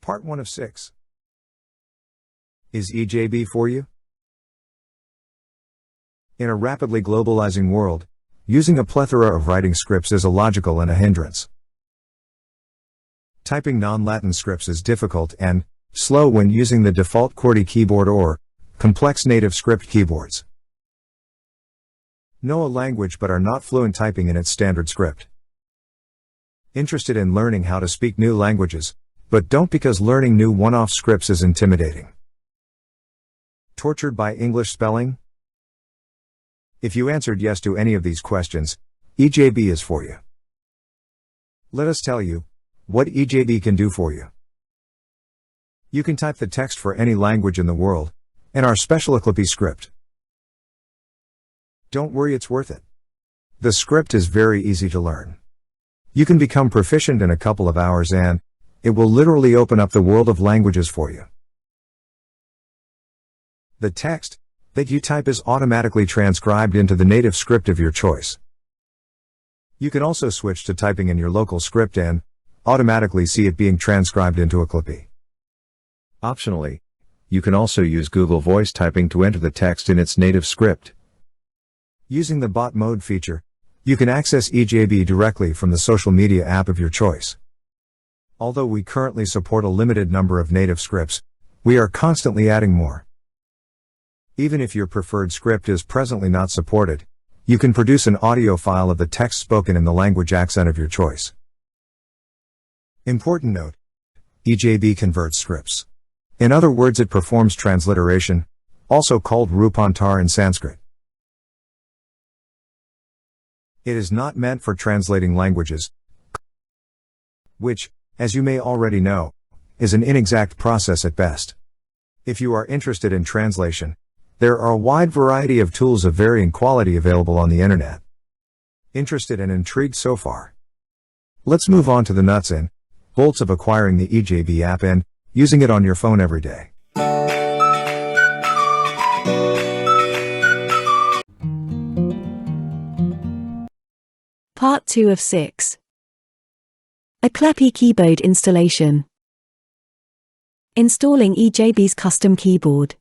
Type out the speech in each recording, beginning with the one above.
Part 1 of 6. Is EJB for you? In a rapidly globalizing world, using a plethora of writing scripts is illogical and a hindrance. Typing non-Latin scripts is difficult and slow when using the default QWERTY keyboard or complex native script keyboards. Know a language but are not fluent typing in its standard script. Interested in learning how to speak new languages, but don't because learning new one-off scripts is intimidating. Tortured by English spelling? If you answered yes to any of these questions, EJB is for you. Let us tell you what EJB can do for you. You can type the text for any language in the world, and our special Ekalipi script. Don't worry, it's worth it. The script is very easy to learn. You can become proficient in a couple of hours and it will literally open up the world of languages for you. The text that you type is automatically transcribed into the native script of your choice. You can also switch to typing in your local script and automatically see it being transcribed into Ekalipi. Optionally, you can also use Google Voice typing to enter the text in its native script. Using the bot mode feature, you can access EJB directly from the social media app of your choice. Although we currently support a limited number of native scripts, we are constantly adding more. Even if your preferred script is presently not supported, you can produce an audio file of the text spoken in the language accent of your choice. Important note: EJB converts scripts. In other words, it performs transliteration, also called Rupantar in Sanskrit. It is not meant for translating languages, which, as you may already know, is an inexact process at best. If you are interested in translation, there are a wide variety of tools of varying quality available on the internet. Interested and intrigued so far? Let's move on to the nuts and bolts of acquiring the EJB app and using it on your phone every day. Part 2 of 6. Ekalipi Keyboard Installation. Installing EJB's custom keyboard.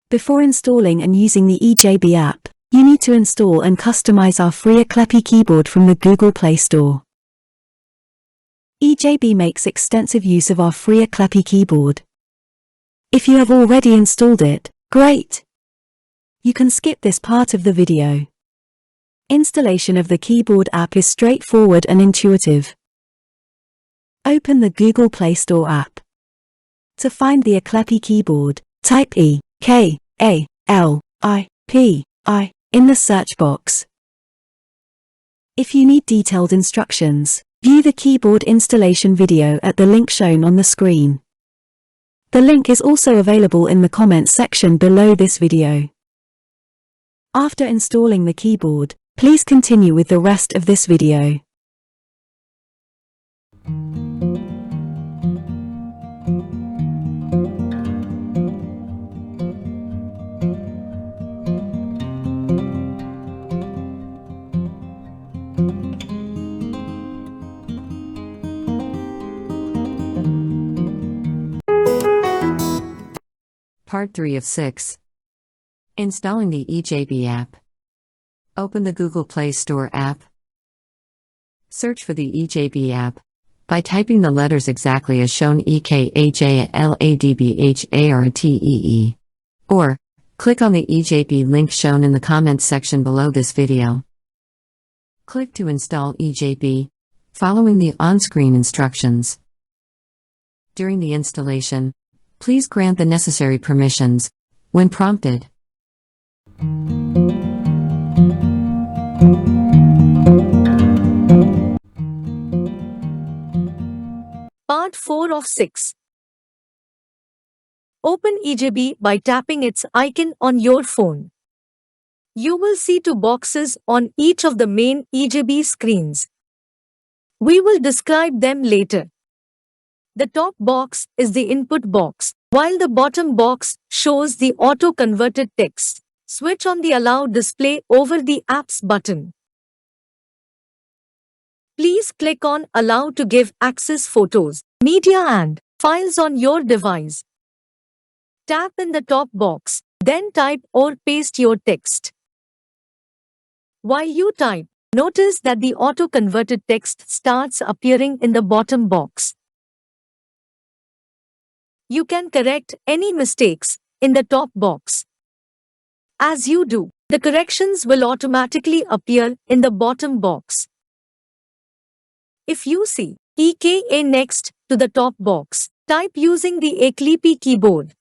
Before installing and using the EJB app, you need to install and customize our free Ekalipi keyboard from the Google Play Store. EJB makes extensive use of our free Ekalipi keyboard. If you have already installed it, great! You can skip this part of the video. Installation of the keyboard app is straightforward and intuitive. Open the Google Play Store app. To find the Ekalipi keyboard, type EKALIPI in the search box. If you need detailed instructions, view the keyboard installation video at the link shown on the screen. The link is also available in the comments section below this video. After installing the keyboard, please continue with the rest of this video. Part 3 of 6. Installing the EJB app. Open the Google Play Store app. Search for the EJB app by typing the letters exactly as shown EkaJaladBharatee, or click on the EJB link shown in the comments section below this video. Click to install EJB, following the on-screen instructions. During the installation, please grant the necessary permissions when prompted. Part 4 of 6. Open EJB by tapping its icon on your phone. You will see two boxes on each of the main EJB screens. We will describe them later. The top box is the input box, while the bottom box shows the auto-converted text. Switch on the Allow display over the Apps button. Please click on Allow to give access photos, media and files on your device. Tap in the top box, then type or paste your text. While you type, notice that the auto-converted text starts appearing in the bottom box. You can correct any mistakes in the top box. As you do, the corrections will automatically appear in the bottom box. If you see EKA next to the top box, type using the Ekalipi Keyboard.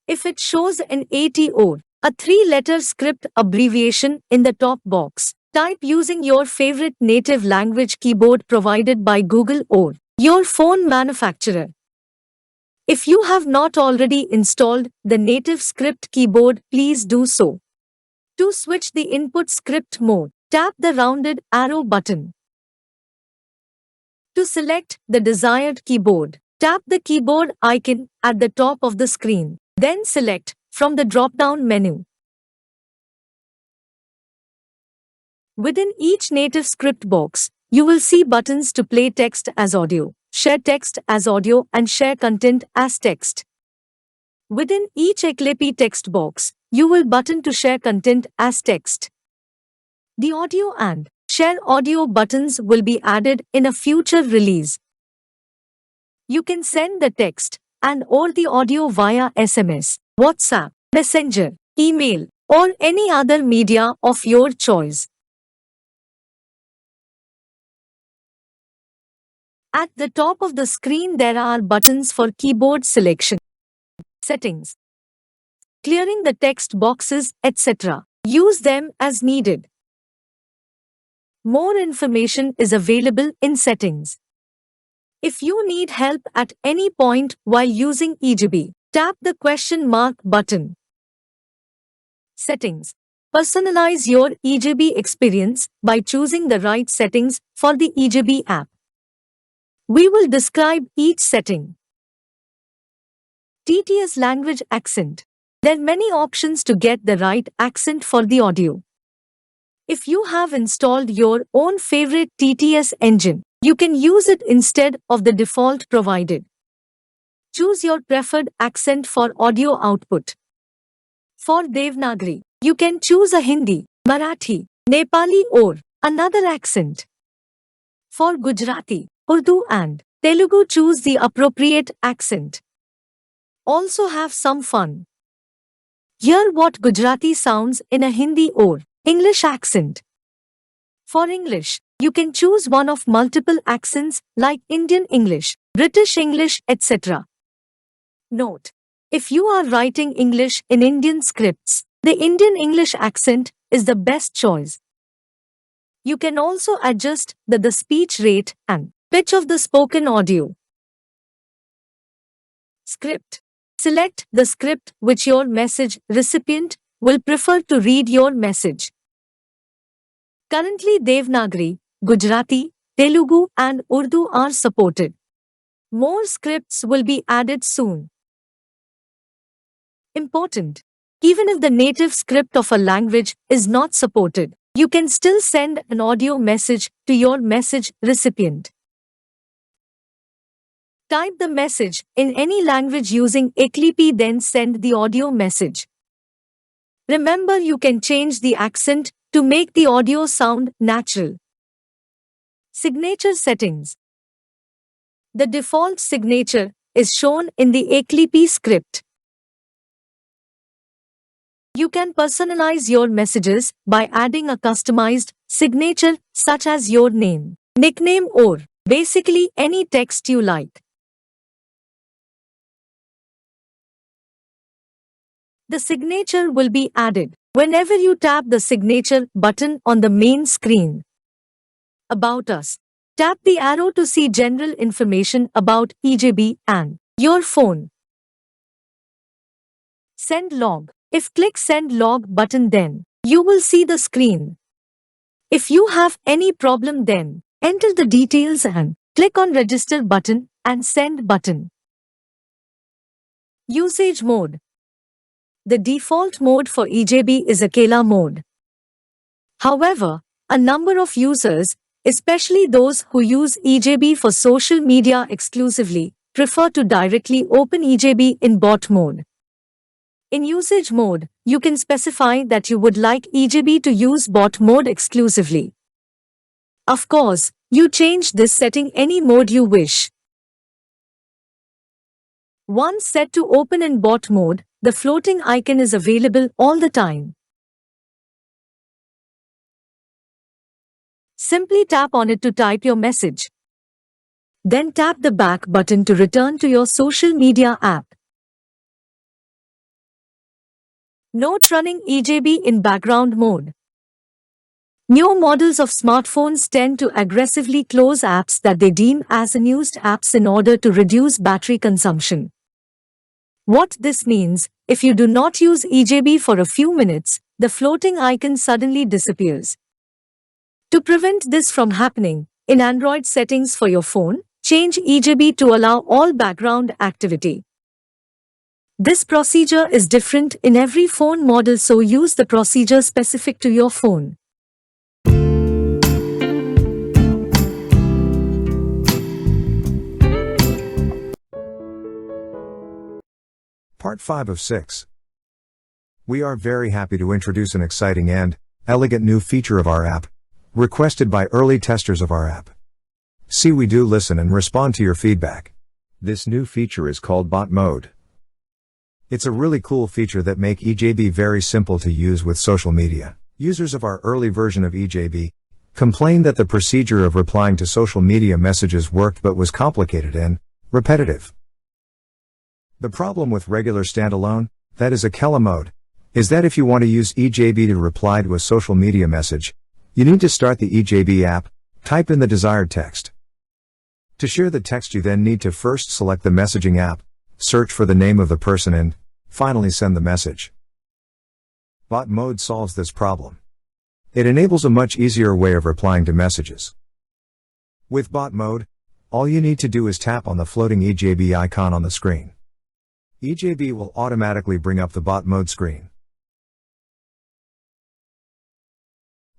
If it shows an AT or a 3-letter script abbreviation in the top box, type using your favorite native language keyboard provided by Google or your phone manufacturer. If you have not already installed the native script keyboard, please do so. To switch the input script mode, tap the rounded arrow button. To select the desired keyboard, tap the keyboard icon at the top of the screen, then select from the drop-down menu. Within each native script box, you will see buttons to play text as audio, share text as audio, and share content as text. Within each Ekalipi text box, you will button to share content as text. The audio and share audio buttons will be added in a future release. You can send the text and or the audio via SMS, WhatsApp, Messenger, email, or any other media of your choice. At the top of the screen there are buttons for keyboard selection, settings, clearing the text boxes, etc. Use them as needed. More information is available in settings. If you need help at any point while using EJB, tap the question mark button. Settings. Personalize your EJB experience by choosing the right settings for the EJB app. We will describe each setting. TTS language accent. There are many options to get the right accent for the audio. If you have installed your own favorite TTS engine, you can use it instead of the default provided. Choose your preferred accent for audio output. For Devanagari, you can choose a Hindi, Marathi, Nepali or another accent. For Gujarati, Urdu and Telugu, choose the appropriate accent. Also have some fun. Hear what Gujarati sounds in a Hindi or English accent. For English, you can choose one of multiple accents like Indian English, British English, etc. Note: if you are writing English in Indian scripts, the Indian English accent is the best choice. You can also adjust the speech rate and pitch of the spoken audio. Script. Select the script which your message recipient will prefer to read your message. Currently Devanagari, Gujarati, Telugu and Urdu are supported. More scripts will be added soon. Important. Even if the native script of a language is not supported, you can still send an audio message to your message recipient. Type the message in any language using Ekalipi, then send the audio message. Remember, you can change the accent to make the audio sound natural. Signature settings. The default signature is shown in the Ekalipi script. You can personalize your messages by adding a customized signature such as your name, nickname or basically any text you like. The signature will be added whenever you tap the signature button on the main screen. About us. Tap the arrow to see general information about EJB and your phone. Send log. If click send log button, then you will see the screen. If you have any problem, then enter the details and click on register button and send button. Usage mode. The default mode for EJB is Akela mode. However, a number of users especially those who use EJB for social media exclusively, prefer to directly open EJB in bot mode. In usage mode, you can specify that you would like EJB to use bot mode exclusively. Of course, you change this setting any mode you wish. Once set to open in bot mode, the floating icon is available all the time. Simply tap on it to type your message. Then tap the back button to return to your social media app. Note: running EJB in background mode. New models of smartphones tend to aggressively close apps that they deem as unused apps in order to reduce battery consumption. What this means, if you do not use EJB for a few minutes, the floating icon suddenly disappears. To prevent this from happening, in Android settings for your phone, change EJB to allow all background activity. This procedure is different in every phone model, so use the procedure specific to your phone. Part 5 of 6. We are very happy to introduce an exciting and elegant new feature of our app, requested by early testers of our app. See, we do listen and respond to your feedback. This new feature is called Bot Mode. It's a really cool feature that make EJB very simple to use with social media. Users of our early version of EJB complained that the procedure of replying to social media messages worked but was complicated and repetitive. The problem with regular standalone, that is Ekalipi mode, is that if you want to use EJB to reply to a social media message, you need to start the EJB app, type in the desired text. To share the text, you then need to first select the messaging app, search for the name of the person, and finally send the message. Bot mode solves this problem. It enables a much easier way of replying to messages. With bot mode, all you need to do is tap on the floating EJB icon on the screen. EJB will automatically bring up the bot mode screen.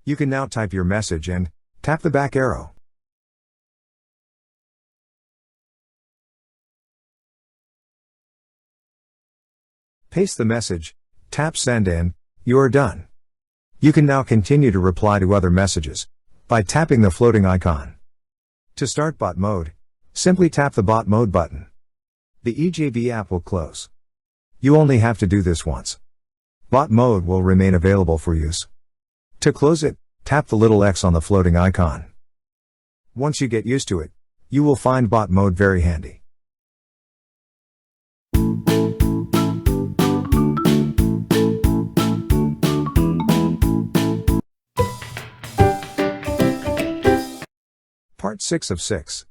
You can now type your message and tap the back arrow. Paste the message, tap send, and you are done. You can now continue to reply to other messages by tapping the floating icon. To start bot mode, simply tap the bot mode button. The EJB app will close. You only have to do this once. Bot mode will remain available for use. To close it, tap the little X on the floating icon. Once you get used to it, you will find bot mode very handy. Part 6 of 6.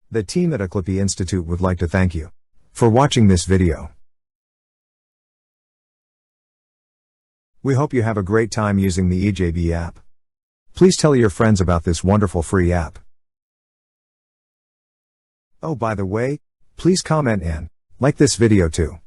The team at Ekalipi Institute would like to thank you for watching this video. We hope you have a great time using the EJB app. Please tell your friends about this wonderful free app. Oh, by the way, please comment and like this video too.